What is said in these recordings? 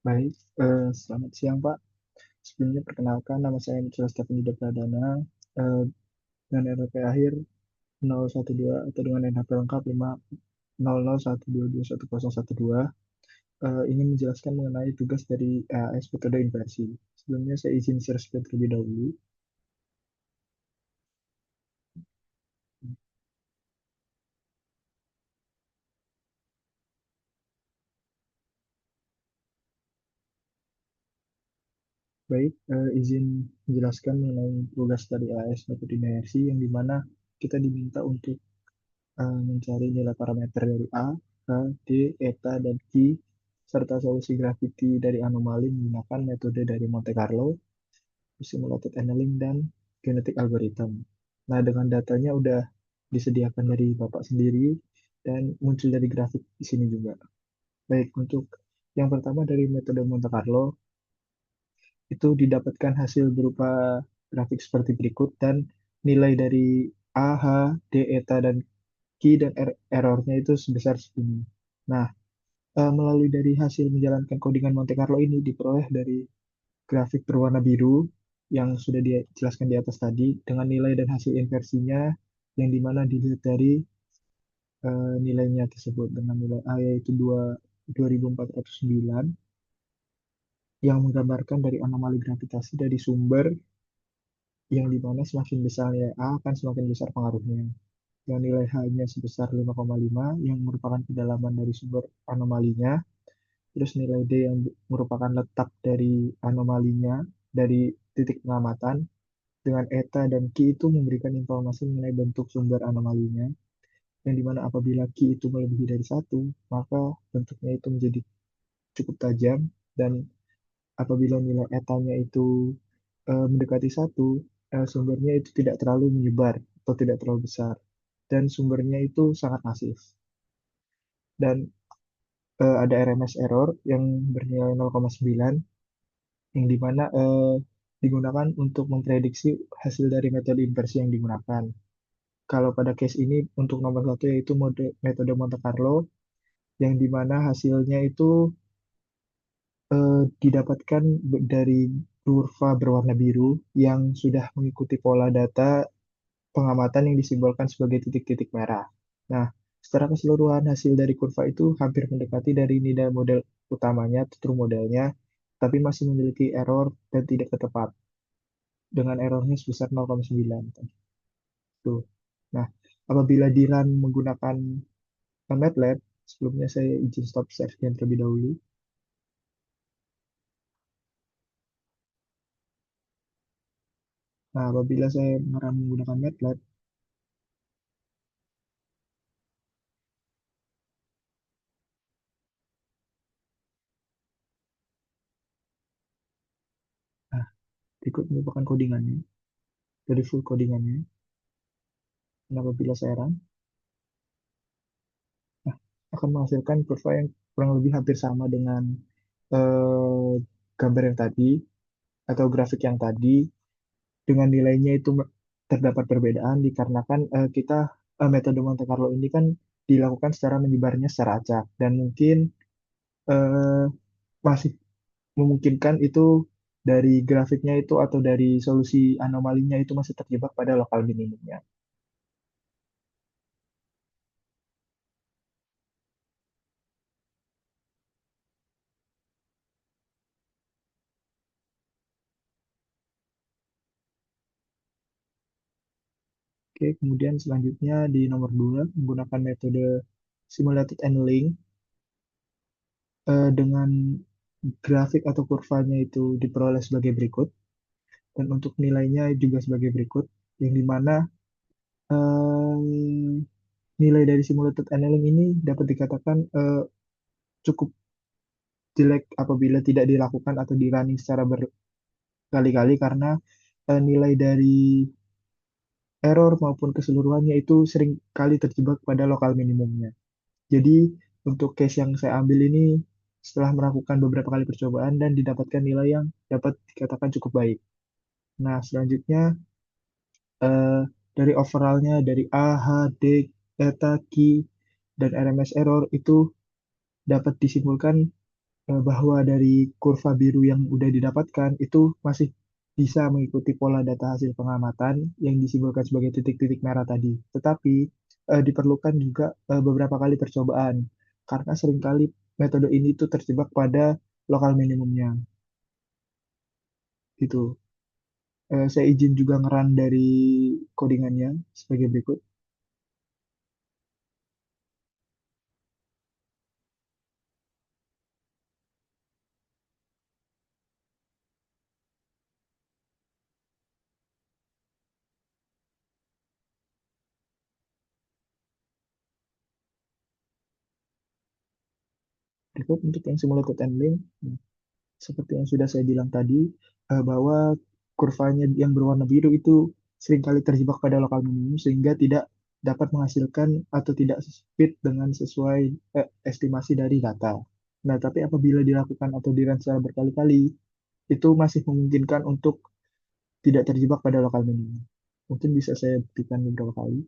Baik, selamat siang Pak. Sebelumnya perkenalkan nama saya Mitchell Stephen Yuda Pradana, eh, dengan NPWP akhir 012 atau dengan NHP lengkap 50012210012. Ingin menjelaskan mengenai tugas dari AAS metode inversi. Sebelumnya saya izin share screen terlebih dahulu. Baik, izin menjelaskan mengenai tugas dari AAS metode inversi yang dimana kita diminta untuk mencari nilai parameter dari A, H, D, eta, dan Q, serta solusi graviti dari anomali menggunakan metode dari Monte Carlo, simulated annealing, dan genetic algorithm. Nah, dengan datanya udah disediakan dari Bapak sendiri dan muncul dari grafik di sini juga. Baik, untuk yang pertama dari metode Monte Carlo, itu didapatkan hasil berupa grafik seperti berikut dan nilai dari A, H, D, eta, dan key dan errornya itu sebesar segini. Nah, melalui dari hasil menjalankan codingan Monte Carlo ini diperoleh dari grafik berwarna biru yang sudah dijelaskan di atas tadi dengan nilai dan hasil inversinya yang dimana dilihat dari nilainya tersebut dengan nilai A yaitu 2409 yang menggambarkan dari anomali gravitasi dari sumber yang dimana semakin besar nilai A akan semakin besar pengaruhnya. Dan nilai H-nya sebesar 5,5 yang merupakan kedalaman dari sumber anomalinya. Terus nilai D yang merupakan letak dari anomalinya dari titik pengamatan dengan eta dan Q itu memberikan informasi mengenai bentuk sumber anomalinya yang dimana apabila Q itu melebihi dari satu maka bentuknya itu menjadi cukup tajam dan apabila nilai etanya itu mendekati satu sumbernya itu tidak terlalu menyebar atau tidak terlalu besar dan sumbernya itu sangat masif dan ada RMS error yang bernilai 0,9 yang dimana digunakan untuk memprediksi hasil dari metode inversi yang digunakan. Kalau pada case ini untuk nomor satu yaitu metode Monte Carlo yang dimana hasilnya itu didapatkan dari kurva berwarna biru yang sudah mengikuti pola data pengamatan yang disimbolkan sebagai titik-titik merah. Nah, secara keseluruhan hasil dari kurva itu hampir mendekati dari nilai model utamanya atau true modelnya, tapi masih memiliki error dan tidak tepat dengan errornya sebesar 0,9. Tuh. Nah, apabila di run menggunakan MATLAB, sebelumnya saya izin stop share screen terlebih dahulu. Nah, apabila saya merun menggunakan MATLAB, nah, berikut merupakan codingannya, dari full codingannya. Dan apabila saya run, nah, akan menghasilkan kurva yang kurang lebih hampir sama dengan eh, gambar yang tadi atau grafik yang tadi dengan nilainya itu terdapat perbedaan dikarenakan kita metode Monte Carlo ini kan dilakukan secara menyebarnya secara acak dan mungkin eh, masih memungkinkan itu dari grafiknya itu atau dari solusi anomalinya itu masih terjebak pada lokal minimumnya. Oke, kemudian selanjutnya di nomor 2 menggunakan metode simulated annealing dengan grafik atau kurvanya itu diperoleh sebagai berikut dan untuk nilainya juga sebagai berikut yang dimana nilai dari simulated annealing ini dapat dikatakan cukup jelek apabila tidak dilakukan atau di running secara berkali-kali karena nilai dari error maupun keseluruhannya itu sering kali terjebak pada lokal minimumnya. Jadi untuk case yang saya ambil ini setelah melakukan beberapa kali percobaan dan didapatkan nilai yang dapat dikatakan cukup baik. Nah, selanjutnya eh, dari overallnya dari A, H, D, eta, Q, dan RMS error itu dapat disimpulkan bahwa dari kurva biru yang udah didapatkan itu masih bisa mengikuti pola data hasil pengamatan yang disimbolkan sebagai titik-titik merah tadi. Tetapi diperlukan juga beberapa kali percobaan karena seringkali metode ini tuh terjebak pada lokal minimumnya gitu. Saya izin juga ngeran dari codingannya sebagai berikut. Berikut untuk yang simulated handling, seperti yang sudah saya bilang tadi, bahwa kurvanya yang berwarna biru itu seringkali terjebak pada lokal minimum sehingga tidak dapat menghasilkan atau tidak fit dengan sesuai estimasi dari data. Nah, tapi apabila dilakukan atau dirun secara berkali-kali, itu masih memungkinkan untuk tidak terjebak pada lokal minimum. Mungkin bisa saya buktikan beberapa kali.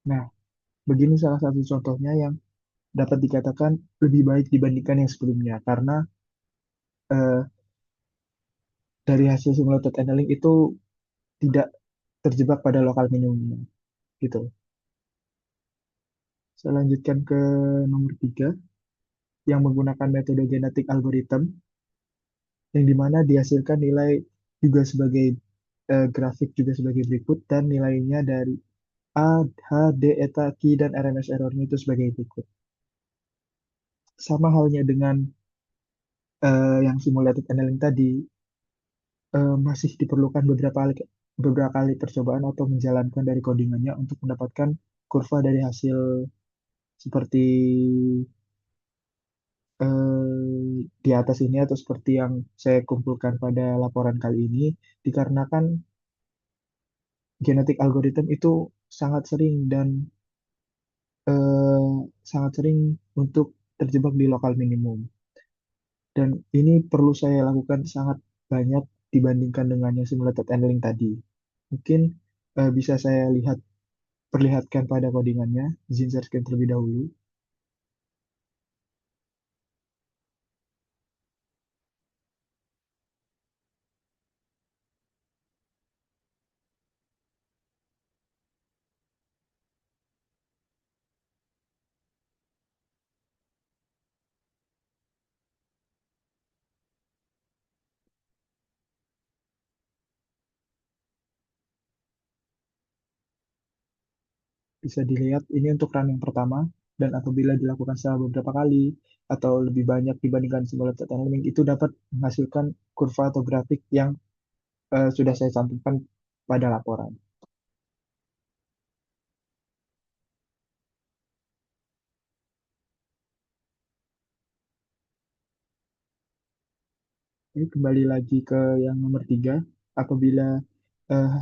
Nah, begini salah satu contohnya yang dapat dikatakan lebih baik dibandingkan yang sebelumnya karena eh, dari hasil simulated annealing itu tidak terjebak pada lokal minimum gitu. Saya lanjutkan ke nomor 3 yang menggunakan metode genetik algorithm yang dimana dihasilkan nilai juga sebagai grafik juga sebagai berikut dan nilainya dari A, H, D, eta, Q, dan RMS errornya itu sebagai berikut. Sama halnya dengan yang simulated annealing tadi, masih diperlukan beberapa kali percobaan atau menjalankan dari codingannya untuk mendapatkan kurva dari hasil seperti di atas ini atau seperti yang saya kumpulkan pada laporan kali ini, dikarenakan genetik algorithm itu sangat sering dan sangat sering untuk terjebak di lokal minimum. Dan ini perlu saya lakukan sangat banyak dibandingkan dengan yang simulated handling tadi. Mungkin bisa saya perlihatkan pada codingannya. Izin share screen terlebih dahulu. Bisa dilihat ini untuk run yang pertama, dan apabila dilakukan secara beberapa kali atau lebih banyak dibandingkan simulated learning, itu dapat menghasilkan kurva atau grafik yang sudah saya cantumkan pada laporan. Ini kembali lagi ke yang nomor 3. Apabila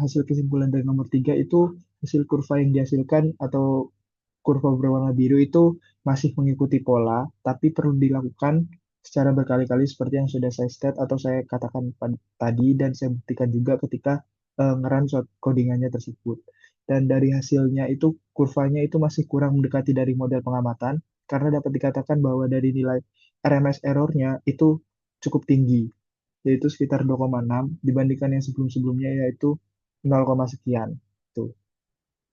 hasil kesimpulan dari nomor 3 itu hasil kurva yang dihasilkan atau kurva berwarna biru itu masih mengikuti pola, tapi perlu dilakukan secara berkali-kali seperti yang sudah saya state atau saya katakan tadi dan saya buktikan juga ketika ngeran short codingannya tersebut. Dan dari hasilnya itu kurvanya itu masih kurang mendekati dari model pengamatan karena dapat dikatakan bahwa dari nilai RMS errornya itu cukup tinggi, yaitu sekitar 2,6 dibandingkan yang sebelum-sebelumnya yaitu 0, sekian. Tuh.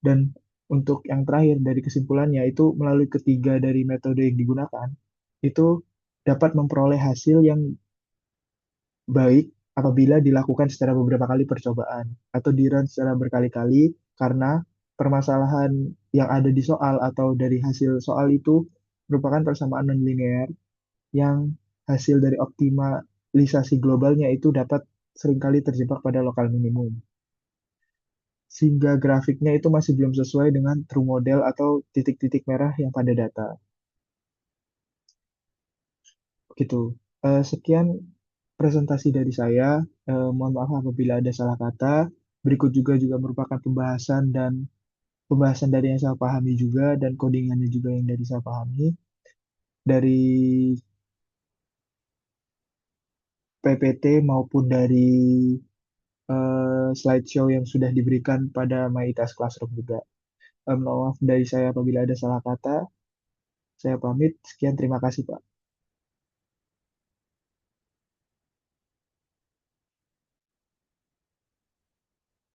Dan untuk yang terakhir dari kesimpulannya itu melalui ketiga dari metode yang digunakan, itu dapat memperoleh hasil yang baik apabila dilakukan secara beberapa kali percobaan atau di-run secara berkali-kali karena permasalahan yang ada di soal atau dari hasil soal itu merupakan persamaan non-linear yang hasil dari optimalisasi globalnya itu dapat seringkali terjebak pada lokal minimum sehingga grafiknya itu masih belum sesuai dengan true model atau titik-titik merah yang pada data. Gitu. Sekian presentasi dari saya. Mohon maaf apabila ada salah kata. Berikut juga merupakan pembahasan dari yang saya pahami juga dan codingannya juga yang dari saya pahami dari PPT maupun dari slideshow yang sudah diberikan pada Maitas Classroom juga. Maaf dari saya apabila ada salah kata. Saya pamit. Sekian, terima kasih, Pak.